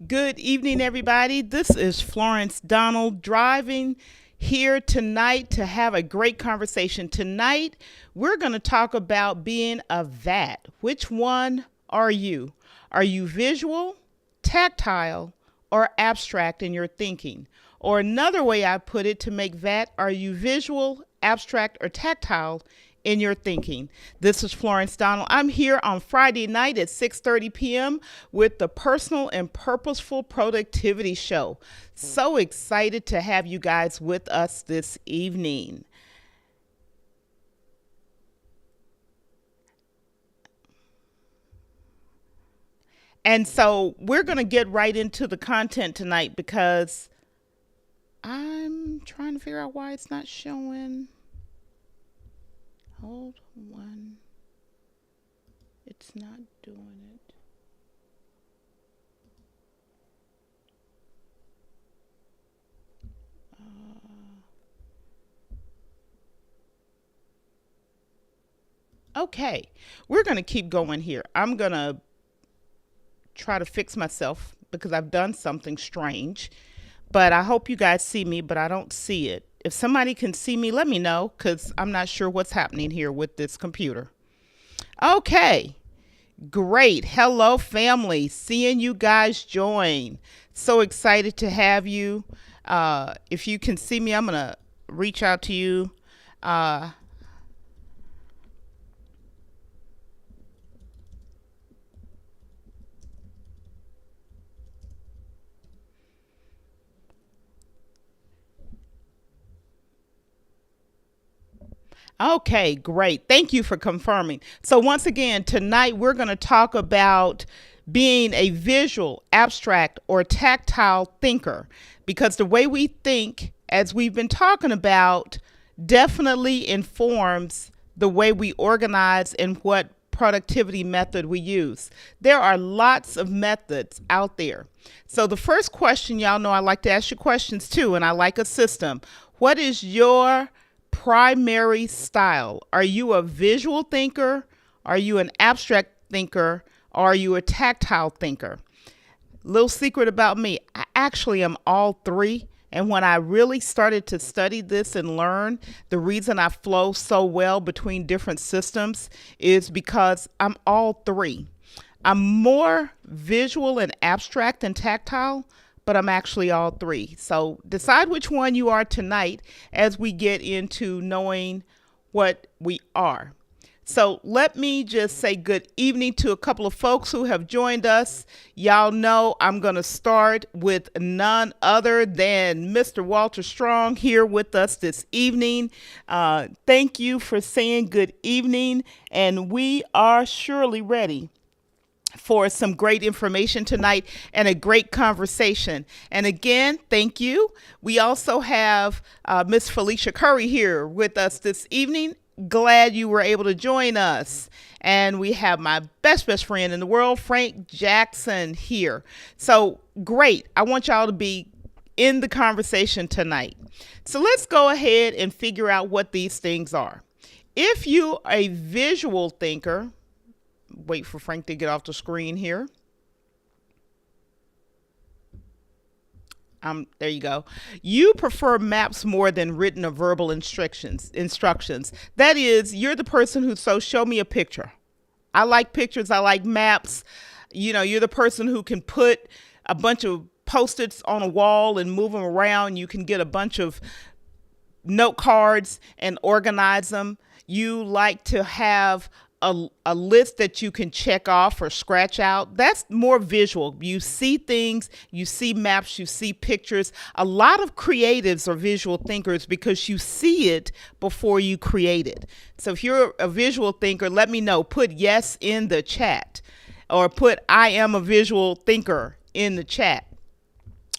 Good evening, everybody. This is Florence Donald driving here tonight to have a great conversation. Tonight, we're going to talk about being a VAT. Which one are you? Are you visual, tactile, or abstract in your thinking? Or another way I put it to make VAT, are you visual, abstract, or tactile in your thinking? This is Florence Donald. I'm here on Friday night at 6:30 p.m. with the Personal and Purposeful Productivity Show. So excited to have you guys with us this evening. And so we're going to get right into the content tonight because I'm trying to figure out why it's not showing. Hold on. It's not doing it. Okay, we're going to keep going here. I'm going to try to fix myself because I've done something strange. But I hope you guys see me, but I don't see it. If somebody can see me, let me know because I'm not sure what's happening here with this computer. Okay, great. Hello, family. Seeing you guys join. So excited to have you. If you can see me, I'm going to reach out to you. Okay, great. Thank you for confirming. So, once again, tonight we're going to talk about being a visual, abstract, or tactile thinker because the way we think, as we've been talking about, definitely informs the way we organize and what productivity method we use. There are lots of methods out there. So, the first question, y'all know I like to ask you questions too, and I like a system. What is your primary style? Are you a visual thinker? Are you an abstract thinker? Or are you a tactile thinker? Little secret about me, I actually am all three. And when I really started to study this and learn, the reason I flow so well between different systems is because I'm all three. I'm more visual and abstract than tactile, but I'm actually all three. So decide which one you are tonight as we get into knowing what we are. So let me just say good evening to a couple of folks who have joined us. Y'all know I'm going to start with none other than Mr. Walter Strong here with us this evening. Thank you for saying good evening, and we are surely ready for some great information tonight and a great conversation. And again, thank you. We also have Miss Felicia Curry here with us this evening. Glad you were able to join us. And we have my best friend in the world, Frank Jackson, here. So great. I want y'all to be in the conversation tonight. So let's go ahead and figure out what these things are. If you are a visual thinker, wait for Frank to get off the screen here. There you go. You prefer maps more than written or verbal instructions. That is, you're the person who, so show me a picture. I like pictures. I like maps. You know, you're the person who can put a bunch of Post-its on a wall and move them around. You can get a bunch of note cards and organize them. You like to have a list that you can check off or scratch out. That's more visual. You see things, you see maps, you see pictures. A lot of creatives are visual thinkers because you see it before you create it. So if you're a visual thinker, let me know. Put yes in the chat or put I am a visual thinker in the chat.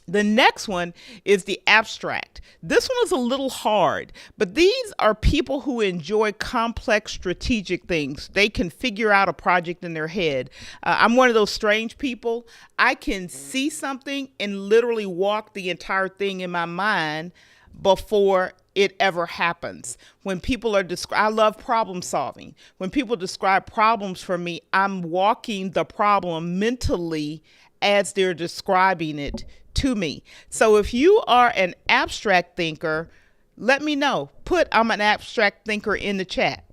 The next one is the abstract. This one is a little hard, but these are people who enjoy complex strategic things. They can figure out a project in their head. I'm one of those strange people. I can see something and literally walk the entire thing in my mind before it ever happens. When people are I love problem solving. When people describe problems for me, I'm walking the problem mentally as they're describing it to me. So if you are an abstract thinker, let me know. Put I'm an abstract thinker in the chat.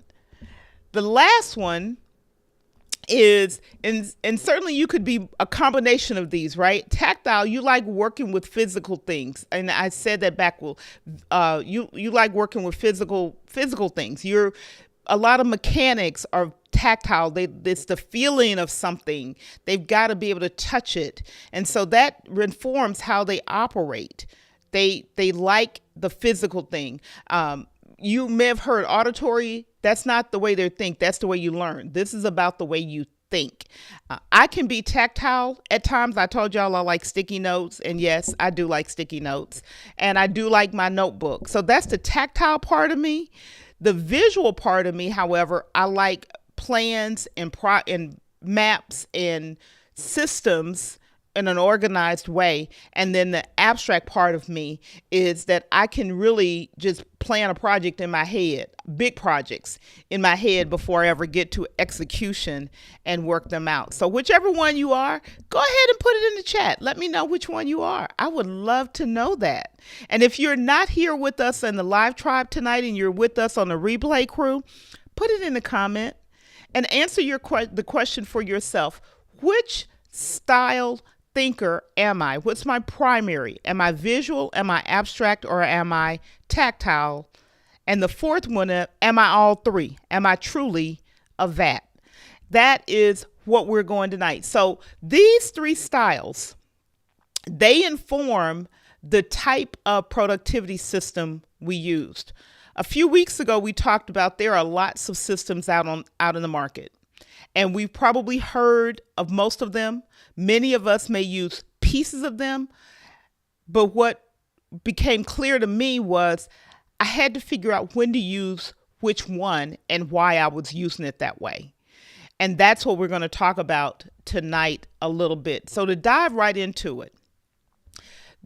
The last one is, and certainly you could be a combination of these, right? Tactile, you like working with physical things, and I said that back. Well, you like working with physical things. You're a lot of mechanics are tactile. It's the feeling of something. They've got to be able to touch it, and so that informs how they operate. They like the physical thing. You may have heard auditory. That's not the way they think. That's the way you learn. This is about the way you think. I can be tactile at times. I told y'all I like sticky notes. And yes, I do like sticky notes. And I do like my notebook. So that's the tactile part of me. The visual part of me, however, I like plans and maps and systems in an organized way. And then the abstract part of me is that I can really just plan a project in my head, big projects in my head before I ever get to execution and work them out. So whichever one you are, go ahead and put it in the chat. Let me know which one you are. I would love to know that. And if you're not here with us in the live tribe tonight and you're with us on the replay crew, put it in the comment and answer the question for yourself. Which style thinker am I? What's my primary? Am I visual? Am I abstract? Or am I tactile? And the fourth one, am I all three? Am I truly a vat? That is what we're going tonight. So these three styles, they inform the type of productivity system we used. A few weeks ago, we talked about there are lots of systems out in the market. And we've probably heard of most of them. Many of us may use pieces of them. But what became clear to me was I had to figure out when to use which one and why I was using it that way. And that's what we're going to talk about tonight a little bit. So to dive right into it,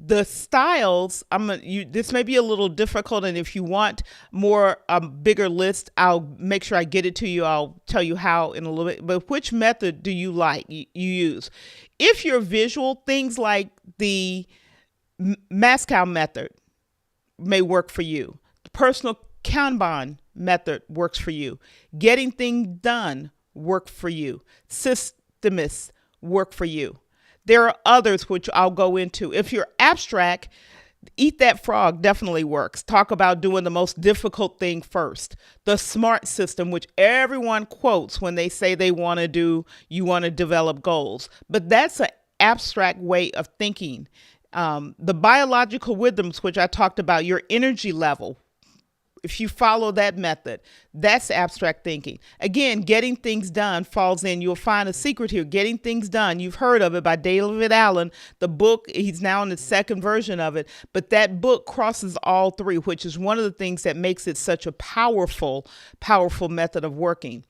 the styles, this may be a little difficult, and if you want a bigger list, I'll make sure I get it to you. I'll tell you how in a little bit. But which method do you like, you use? If you're visual, things like the Moscow method may work for you. The personal Kanban method works for you. Getting things done work for you. Systemists work for you. There are others which I'll go into. If you're abstract, Eat That Frog definitely works. Talk about doing the most difficult thing first. The SMART system, which everyone quotes when they say you want to develop goals. But that's an abstract way of thinking. The biological rhythms, which I talked about, your energy level. If you follow that method, that's abstract thinking. Again, Getting Things Done falls in. You'll find a secret here. Getting Things Done. You've heard of it by David Allen. The book, he's now in the second version of it. But that book crosses all three, which is one of the things that makes it such a powerful, powerful method of working.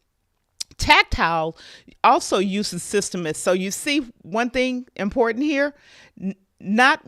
Tactile also uses systemists. So you see one thing important here, not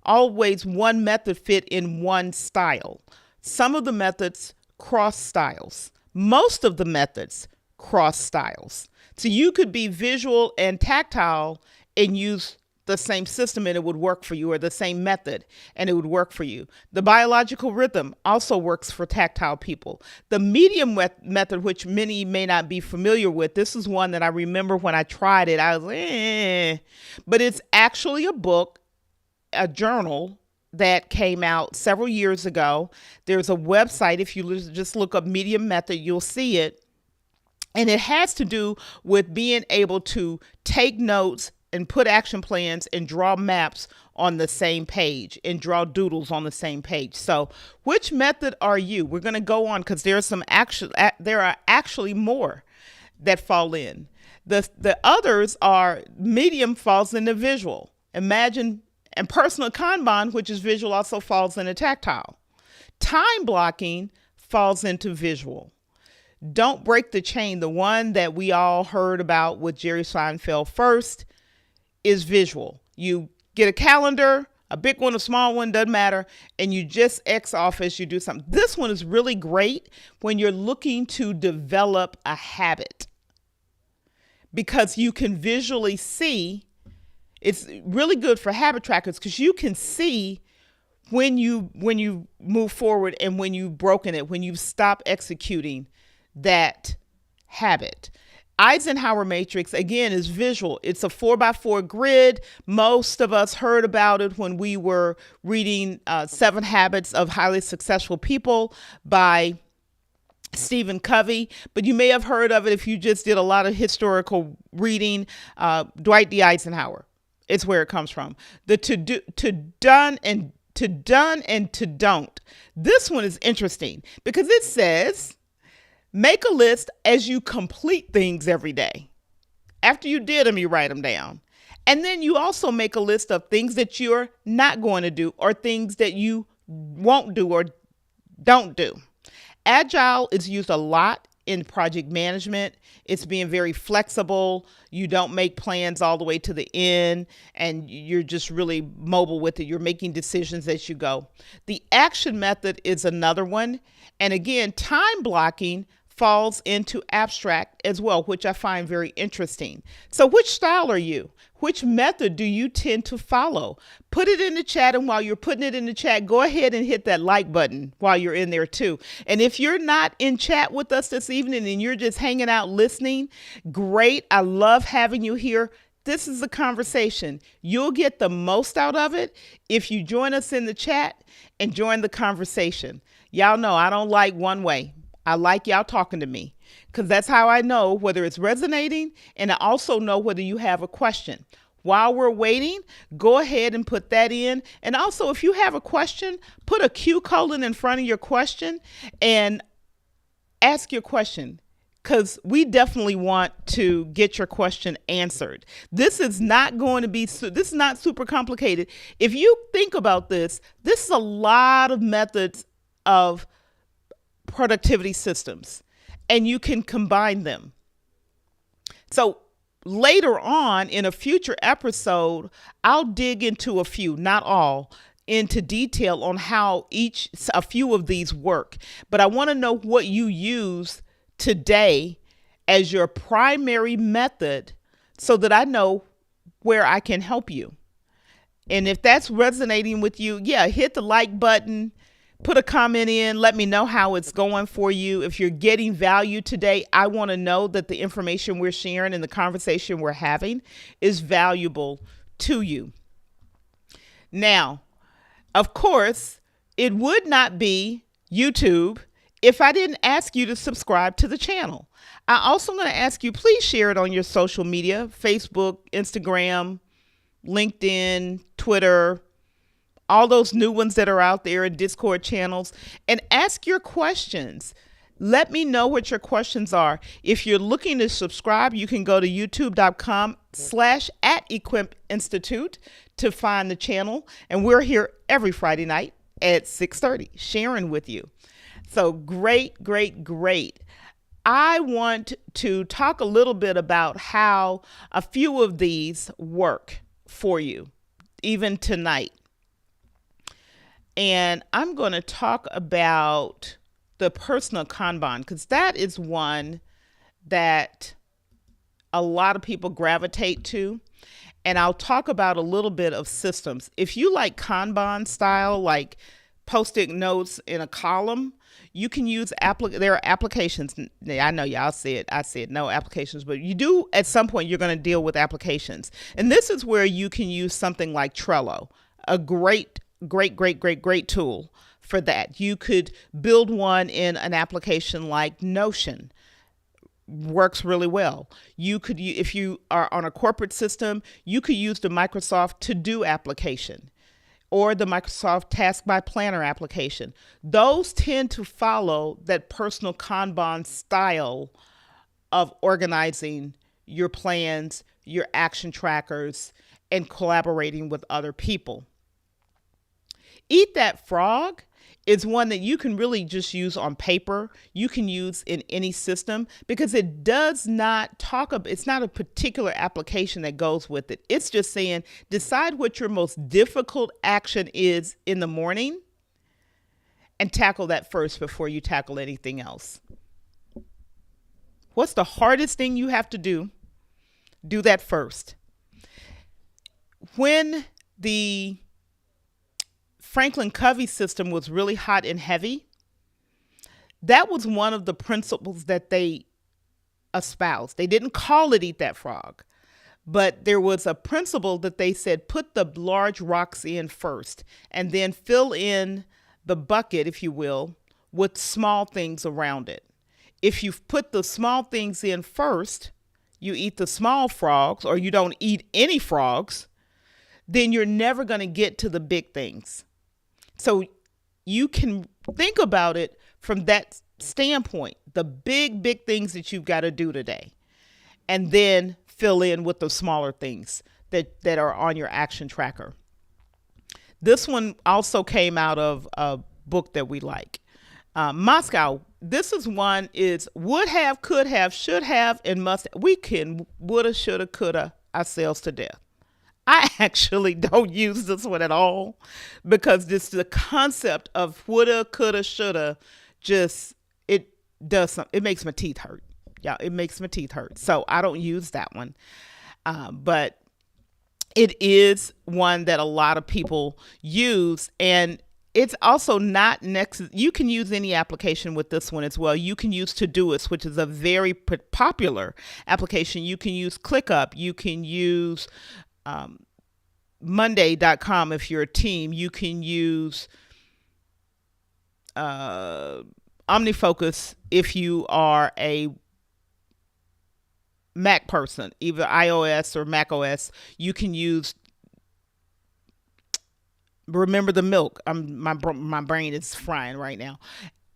always one method fit in one style. Some of the methods cross styles. Most of the methods cross styles. So you could be visual and tactile and use the same system and it would work for you, or the same method and it would work for you. The biological rhythm also works for tactile people. The medium method, which many may not be familiar with, this is one that I remember when I tried it, I was but it's actually a book, a journal that came out several years ago. There's a website. If you just look up medium method, you'll see it. And it has to do with being able to take notes and put action plans and draw maps on the same page and draw doodles on the same page. So which method are you? We're going to go on because there are actually more that fall in. The others are medium falls into visual. Imagine. And personal Kanban, which is visual, also falls into tactile. Time blocking falls into visual. Don't Break the Chain, the one that we all heard about with Jerry Seinfeld first, is visual. You get a calendar, a big one, a small one, doesn't matter, and you just X off as you do something. This one is really great when you're looking to develop a habit because you can visually see It's really good for habit trackers because you can see when you move forward and when you've broken it, when you've stopped executing that habit. Eisenhower matrix, again, is visual. It's a 4x4 grid. Most of us heard about it when we were reading 7 Habits of Highly Successful People by Stephen Covey, but you may have heard of it if you just did a lot of historical reading. Dwight D. Eisenhower, it's where it comes from. The to done and to don't. This one is interesting because it says, make a list as you complete things every day. After you did them, you write them down. And then you also make a list of things that you're not going to do or things that you won't do or don't do. Agile is used a lot in project management. It's being very flexible. You don't make plans all the way to the end and you're just really mobile with it. You're making decisions as you go. The action method is another one. And again, time blocking falls into abstract as well, which I find very interesting. So which style are you? Which method do you tend to follow? Put it in the chat, and while you're putting it in the chat, go ahead and hit that like button while you're in there too. And if you're not in chat with us this evening and you're just hanging out listening, great. I love having you here. This is a conversation. You'll get the most out of it if you join us in the chat and join the conversation. Y'all know I don't like one way. I like y'all talking to me because that's how I know whether it's resonating, and I also know whether you have a question. While we're waiting, go ahead and put that in. And also, if you have a question, put a Q colon in front of your question and ask your question, because we definitely want to get your question answered. This is not going to be, this is not super complicated. If you think about this, this is a lot of methods of productivity systems, and you can combine them. So later on in a future episode, I'll dig into a few, not all, into detail on how a few of these work. But I want to know what you use today as your primary method so that I know where I can help you. And if that's resonating with you, yeah, hit the like button. Put a comment in. Let me know how it's going for you. If you're getting value today, I want to know that the information we're sharing and the conversation we're having is valuable to you. Now, of course, it would not be YouTube if I didn't ask you to subscribe to the channel. I also going to ask you, please share it on your social media, Facebook, Instagram, LinkedIn, Twitter, all those new ones that are out there in Discord channels, and ask your questions. Let me know what your questions are. If you're looking to subscribe, you can go to youtube.com/@Equip Institute to find the channel. And we're here every Friday night at 6:30, sharing with you. So great. I want to talk a little bit about how a few of these work for you, even tonight. And I'm going to talk about the personal Kanban because that is one that a lot of people gravitate to. And I'll talk about a little bit of systems. If you like Kanban style, like Post-it notes in a column, you can use there are applications. I know y'all said I said no applications, but you do at some point you're going to deal with applications. And this is where you can use something like Trello, a great tool for that. You could build one in an application like Notion. Works really well. You could, if you are on a corporate system, you could use the Microsoft To-Do application or the Microsoft Task by Planner application. Those tend to follow that personal Kanban style of organizing your plans, your action trackers, and collaborating with other people. Eat That Frog is one that you can really just use on paper. You can use in any system because it does not talk about, it's not a particular application that goes with it. It's just saying, decide what your most difficult action is in the morning and tackle that first before you tackle anything else. What's the hardest thing you have to do? Do that first. When the Franklin Covey system was really hot and heavy, that was one of the principles that they espoused. They didn't call it eat that frog, but there was a principle that they said put the large rocks in first and then fill in the bucket, if you will, with small things around it. If you put the small things in first, you eat the small frogs, or you don't eat any frogs, then you're never going to get to the big things. So you can think about it from that standpoint, the big things that you've got to do today, and then fill in with the smaller things that are on your action tracker. This one also came out of a book that we like. Moscow, this is one is would have, could have, should have, and must. We can woulda, shoulda, coulda ourselves to death. I actually don't use this one at all because this the concept of woulda, coulda, shoulda just it does something. It makes my teeth hurt. Yeah, it makes my teeth hurt. So I don't use that one. But it is one that a lot of people use, and it's also not next. You can use any application with this one as well. You can use Todoist, which is a very popular application. You can use ClickUp. You can use Monday.com if you're a team. You can use OmniFocus if you are a Mac person, either iOS or Mac OS. You can use Remember the Milk. My brain is frying right now.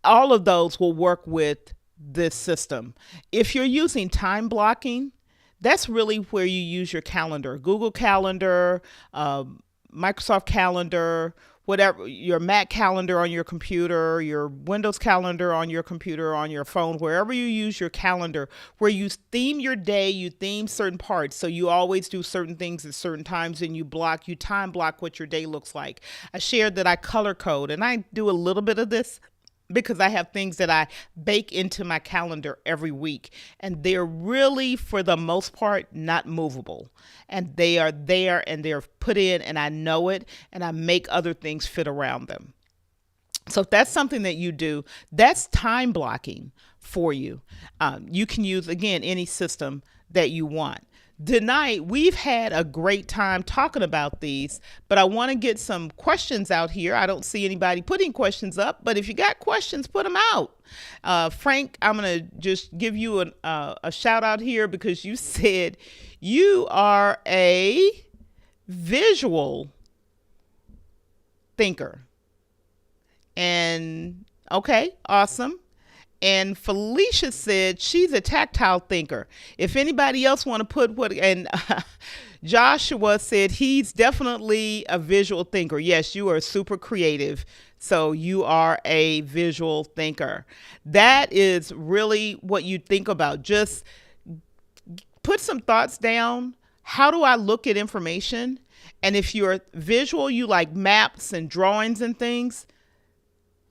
All of those will work with this system. If you're using time blocking, that's really where you use your calendar. Google Calendar, Microsoft Calendar, whatever, your Mac calendar on your computer, your Windows calendar on your computer, on your phone, wherever you use your calendar, where you theme your day, you theme certain parts. So you always do certain things at certain times, and you time block what your day looks like. I shared that I color code, and I do a little bit of this because I have things that I bake into my calendar every week, and they're really, for the most part, not movable. And they are there and they're put in, and I know it, and I make other things fit around them. So if that's something that you do, that's time blocking for you. You can use, again, any system that you want. Tonight, we've had a great time talking about these, but I want to get some questions out here. I don't see anybody putting questions up, but if you got questions, put them out. Frank, I'm going to just give you a shout out here because you said you are a visual thinker. And okay, awesome. And Felicia said she's a tactile thinker. If anybody else want to put and Joshua said he's definitely a visual thinker. Yes, you are super creative. So you are a visual thinker. That is really what you think about. Just put some thoughts down. How do I look at information? And if you're visual, you like maps and drawings and things,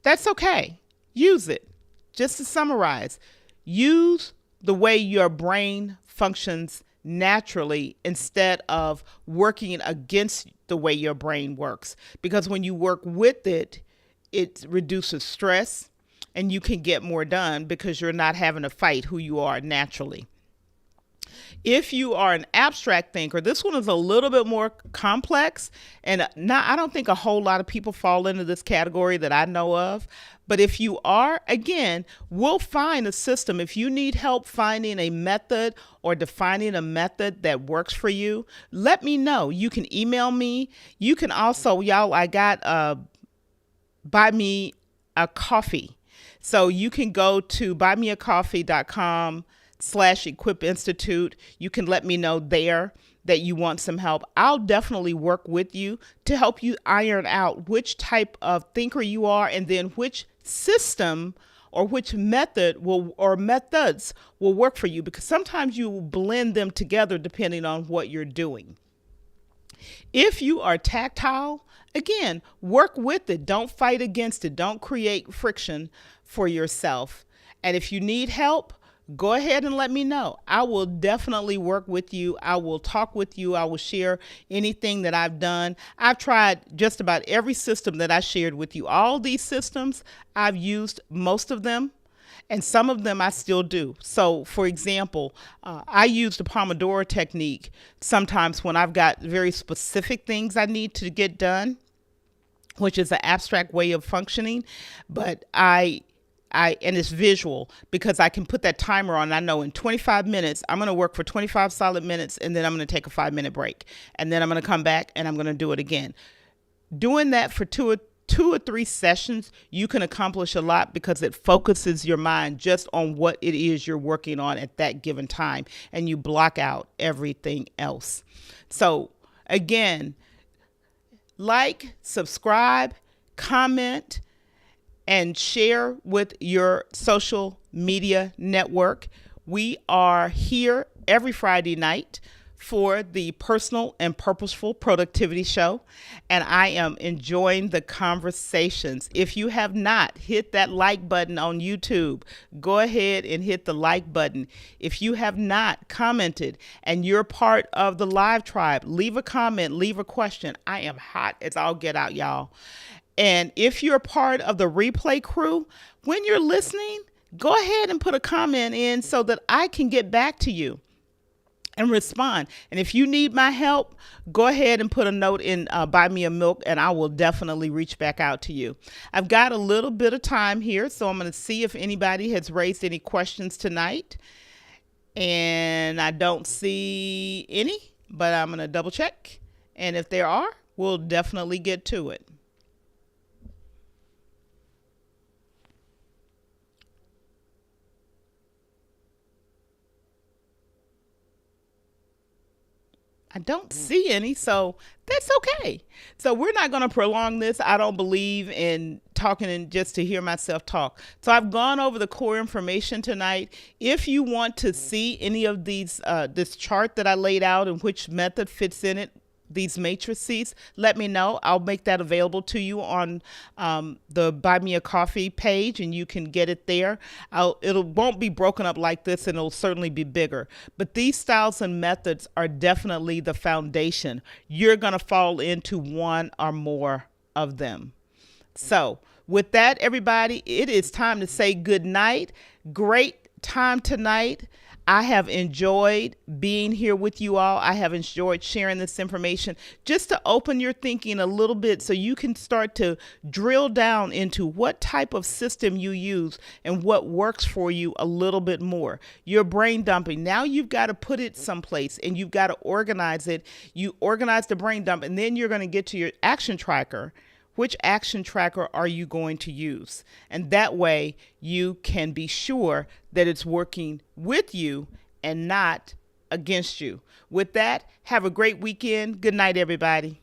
that's okay. Use it. Just to summarize, use the way your brain functions naturally instead of working against the way your brain works. Because when you work with it, it reduces stress and you can get more done because you're not having to fight who you are naturally. If you are an abstract thinker, this one is a little bit more complex, and I don't think a whole lot of people fall into this category that I know of. But if you are, again, we'll find a system. If you need help finding a method or defining a method that works for you, let me know. You can email me. You can also, y'all, I got buy me a coffee. So you can go to buymeacoffee.com/Equip Institute. You can let me know there that you want some help. I'll definitely work with you to help you iron out which type of thinker you are, and then which system or which method or methods will work for you, because sometimes you will blend them together depending on what you're doing. If you are tactile, again, work with it. Don't fight against it. Don't create friction for yourself. And if you need help, go ahead and let me know. I will definitely work with you. I will talk with you. I will share anything that I've done. I've tried just about every system that I shared with you. All these systems, I've used most of them, and some of them I still do. So, for example, I use the Pomodoro technique sometimes when I've got very specific things I need to get done, which is an abstract way of functioning, but and it's visual because I can put that timer on. I know in 25 minutes, I'm going to work for 25 solid minutes, and then I'm going to take a 5-minute break. And then I'm going to come back and I'm going to do it again. Doing that for two or three sessions, you can accomplish a lot because it focuses your mind just on what it is you're working on at that given time, and you block out everything else. So again, like, subscribe, comment, and share with your social media network. We are here every Friday night for the Personal and Purposeful Productivity Show, and I am enjoying the conversations. If you have not hit that like button on YouTube, go ahead and hit the like button. If you have not commented and you're part of the live tribe, leave a comment, leave a question. I am hot as all get out, y'all. And if you're part of the replay crew, when you're listening, go ahead and put a comment in so that I can get back to you and respond. And if you need my help, go ahead and put a note in Buy Me a Milk, and I will definitely reach back out to you. I've got a little bit of time here, so I'm going to see if anybody has raised any questions tonight. And I don't see any, but I'm going to double check. And if there are, we'll definitely get to it. I don't see any, so that's okay. So we're not going to prolong this. I don't believe in talking and just to hear myself talk. So I've gone over the core information tonight. If you want to see any of these, this chart that I laid out and which method fits in it, these matrices, let me know. I'll make that available to you on the Buy Me a Coffee page, and you can get it there. It won't be broken up like this, and it'll certainly be bigger. But these styles and methods are definitely the foundation. You're going to fall into one or more of them. So with that, everybody, it is time to say good night. Great time tonight. I have enjoyed being here with you all. I have enjoyed sharing this information just to open your thinking a little bit so you can start to drill down into what type of system you use and what works for you a little bit more. Your brain dumping. Now you've got to put it someplace and you've got to organize it. You organize the brain dump, and then you're going to get to your action tracker. Which action tracker are you going to use? And that way you can be sure that it's working with you and not against you. With that, have a great weekend. Good night, everybody.